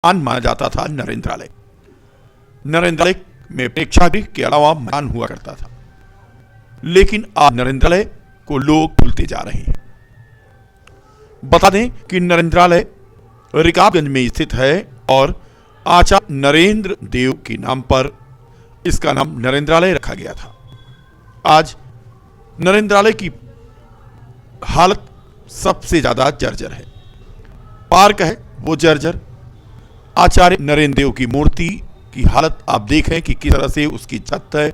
माना जाता था नरेंद्रालय। नरेंद्रालय में प्रेक्षागृह के अलावा मैदान हुआ करता था, लेकिन आज नरेंद्रालय को लोग भूलते जा रहे हैं। बता दें कि नरेंद्रालय रिकाबगंज में स्थित है और आचार्य नरेंद्र देव के नाम पर इसका नाम नरेंद्रालय रखा गया था। आज नरेंद्रालय की हालत सबसे ज्यादा जर्जर है। पार्क है वो जर्जर। आचार्य नरेंद्र देव की मूर्ति की हालत आप देखें कि किस तरह से उसकी छत है,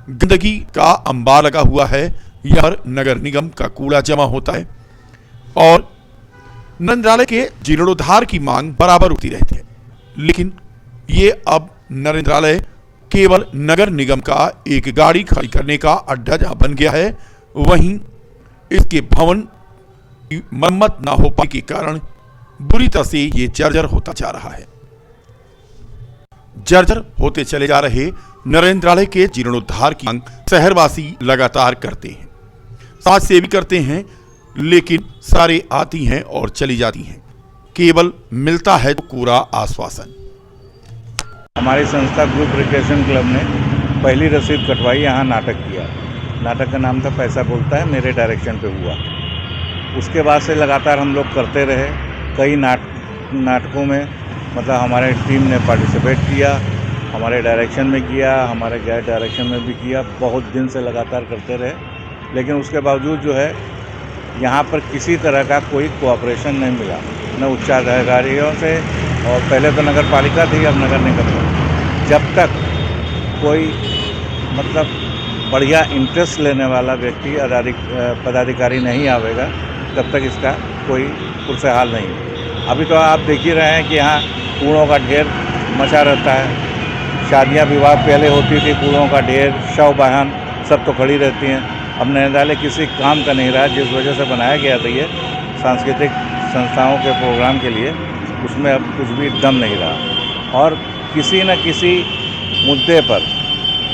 गंदगी का अंबार लगा हुआ है। यह नगर निगम का कूड़ा जमा होता है और नरेंद्रालय के जीर्णोद्धार की मांग बराबर उठती रहती है, लेकिन ये अब नरेंद्रालय केवल नगर निगम का एक गाड़ी खड़ी करने का अड्डा जहां बन गया है, वहीं इसके भवन की मरम्मत न हो पाने के कारण बुरी तरह से ये जर्जर होता जा रहा है। जर्जर होते चले जा रहे नरेंद्रालय के जीर्णोद्धार की मांग शहरवासी लगातार करते हैं, समाज सेवी करते हैं, लेकिन सारे आती हैं और चली जाती हैं। केवल मिलता है तो पूरा आश्वासन। हमारी संस्था ग्रुप रिक्रिएशन क्लब ने पहली रसीद कटवाई, यहाँ नाटक किया। नाटक का नाम था पैसा बोलता है, मेरे डायरेक्शन पे हुआ। उसके बाद से लगातार हम लोग करते रहे। कई नाटकों में मतलब हमारे टीम ने पार्टिसिपेट किया, हमारे डायरेक्शन में किया, हमारे गैर डायरेक्शन में भी किया। बहुत दिन से लगातार करते रहे, लेकिन उसके बावजूद जो है यहाँ पर किसी तरह का कोई कोऑपरेशन नहीं मिला, न उच्चाधिकारियों से, और पहले तो नगर पालिका थी, अब नगर निगम। जब तक कोई मतलब बढ़िया इंटरेस्ट लेने वाला व्यक्ति पदाधिकारी नहीं आवेगा, तब तक इसका कोई पुरसहाल नहीं है। अभी तो आप देख ही रहे हैं कि यहाँ कूड़ों का ढेर मचा रहता है। शादियाँ विवाह पहले होती थी, कूड़ों का ढेर, शव वाहन सब तो खड़ी रहती हैं। अब नरेंद्रालय किसी काम का नहीं रहा, जिस वजह से बनाया गया था ये सांस्कृतिक संस्थाओं के प्रोग्राम के लिए, उसमें अब कुछ भी दम नहीं रहा। और किसी न किसी मुद्दे पर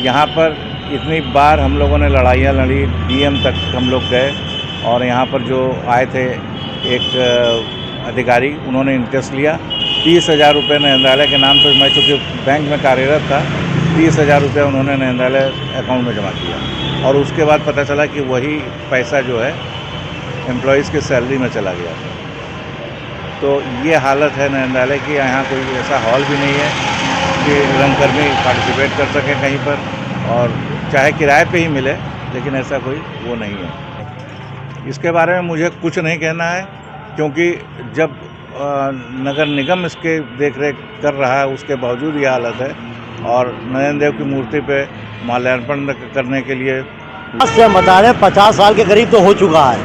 यहाँ पर इतनी बार हम लोगों ने लड़ाइयाँ लड़ी, डीएम तक हम लोग गए, और यहाँ पर जो आए थे एक अधिकारी, उन्होंने इंटरेस्ट लिया। 30,000 रुपये नरेंद्रालय के नाम पर, मैं चूँकि बैंक में कार्यरत था, 30,000 रुपये उन्होंने नरेंद्रालय अकाउंट में जमा किया, और उसके बाद पता चला कि वही पैसा जो है एम्प्लॉयज़ की सैलरी में चला गया। तो ये हालत है नरेंद्रालय की। यहाँ कोई ऐसा हॉल भी नहीं है कि रंगकर्मी पार्टिसिपेट कर सकें कहीं पर, और चाहे किराए पे ही मिले, लेकिन ऐसा कोई वो नहीं है। इसके बारे में मुझे कुछ नहीं कहना है, क्योंकि जब नगर निगम इसके देख रेख कर रहा है, उसके बावजूद ये हालत है। और नरेंद्र देव की मूर्ति पे माल्यार्पण करने के लिए से बता रहे 50 साल के करीब तो हो चुका है,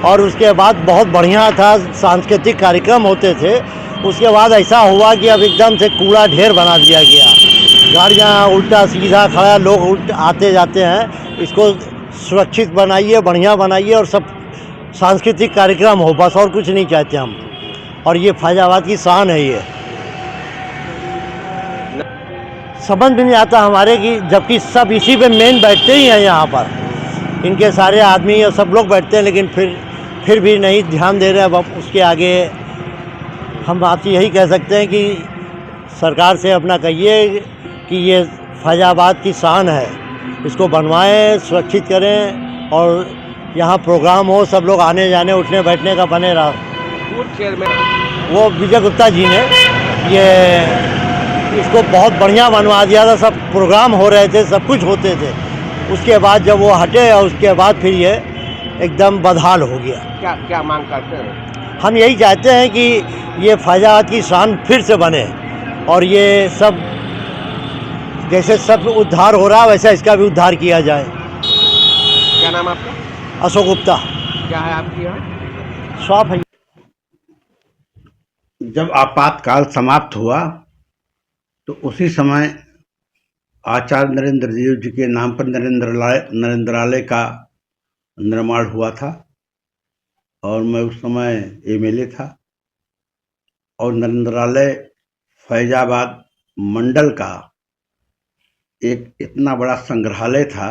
और उसके बाद बहुत बढ़िया था, सांस्कृतिक कार्यक्रम होते थे। उसके बाद ऐसा हुआ कि अब एकदम से कूड़ा ढेर बना दिया गया, गाड़ियाँ उल्टा सीधा खड़ा, लोग आते जाते हैं। इसको सुरक्षित बनाइए, बढ़िया बनाइए, और सब सांस्कृतिक कार्यक्रम हो, बस और कुछ नहीं चाहते हम। और ये फैजाबाद की शान है। ये समझ में नहीं आता हमारे कि जबकि सब इसी पे मेन बैठते ही हैं यहाँ पर, इनके सारे आदमी और सब लोग बैठते हैं, लेकिन फिर भी नहीं ध्यान दे रहे। अब उसके आगे हम बात यही कह सकते हैं कि सरकार से अपना कहिए कि ये फैजाबाद की शान है, इसको बनवाएं, सुरक्षित करें, और यहाँ प्रोग्राम हो, सब लोग आने जाने उठने बैठने का बने रहा। वो विजय गुप्ता जी ने ये इसको बहुत बढ़िया बनवा दिया था। सब प्रोग्राम हो रहे थे, सब कुछ होते थे। उसके बाद जब वो हटे, और उसके बाद फिर ये एकदम बदहाल हो गया। क्या मांग करते हैं? हम यही चाहते हैं कि ये फैजाबाद की शान फिर से बने, और ये सब जैसे सब उद्धार हो रहा है, वैसा इसका भी उद्धार किया जाए। क्या नाम आपका? अशोक गुप्ता। क्या है आपकी यहाँ? शॉप है। जब आपातकाल समाप्त हुआ तो उसी समय आचार्य नरेंद्र देव जी के नाम पर नरेंद्रालय का निर्माण हुआ था, और मैं उस समय एमएलए था। और नरेंद्रालय फैजाबाद मंडल का एक इतना बड़ा संग्रहालय था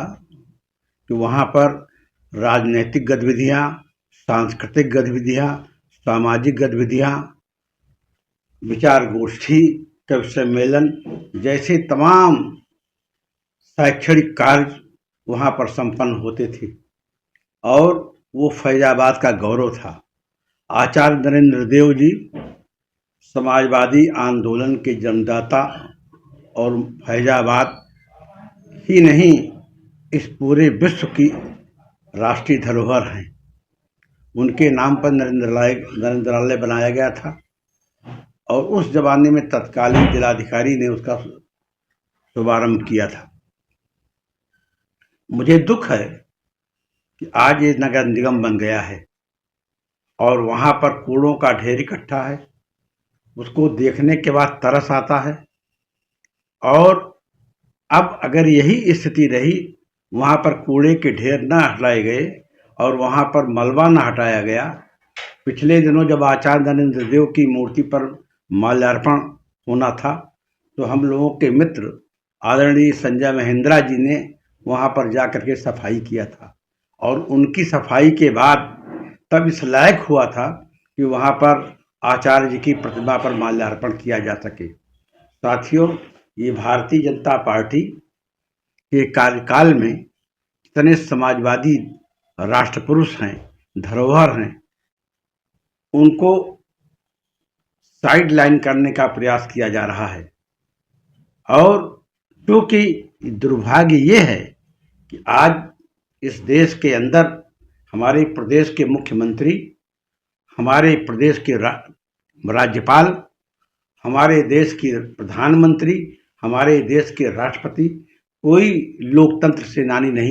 कि वहाँ पर राजनीतिक गतिविधियाँ, सांस्कृतिक गतिविधियाँ, सामाजिक गतिविधियाँ विचार गोष्ठी, कवि सम्मेलन जैसे तमाम शैक्षणिक कार्य वहाँ पर संपन्न होते थे और वो फैजाबाद का गौरव था। आचार्य नरेंद्र देव जी समाजवादी आंदोलन के जन्मदाता और फैजाबाद ही नहीं इस पूरे विश्व की राष्ट्रीय धरोहर हैं। उनके नाम पर नरेंद्रालय बनाया गया था और उस जमाने में तत्कालीन जिलाधिकारी ने उसका शुभारंभ किया था। मुझे दुख है कि आज ये नगर निगम बन गया है और वहाँ पर कूड़ों का ढेर इकट्ठा है। उसको देखने के बाद तरस आता है और अब अगर यही स्थिति रही, वहाँ पर कूड़े के ढेर न हटाए गए और वहाँ पर मलबा न हटाया गया। पिछले दिनों जब आचार्य नरेंद्र देव की मूर्ति पर माल्यार्पण होना था तो हम लोगों के मित्र आदरणीय संजय महेंद्रा जी ने वहाँ पर जा कर के सफाई किया था और उनकी सफाई के बाद तब इस लायक हुआ था कि वहाँ पर आचार्य जी की प्रतिमा पर माल्यार्पण किया जा सके। साथियों, ये भारतीय जनता पार्टी के कार्यकाल में कितने समाजवादी राष्ट्रपुरुष हैं, धरोहर हैं, उनको साइड लाइन करने का प्रयास किया जा रहा है। और क्योंकि दुर्भाग्य ये है कि आज इस देश के अंदर हमारे प्रदेश के मुख्यमंत्री, हमारे प्रदेश के राज्यपाल, हमारे देश के प्रधानमंत्री, हमारे देश के राष्ट्रपति कोई लोकतंत्र सेनानी नहीं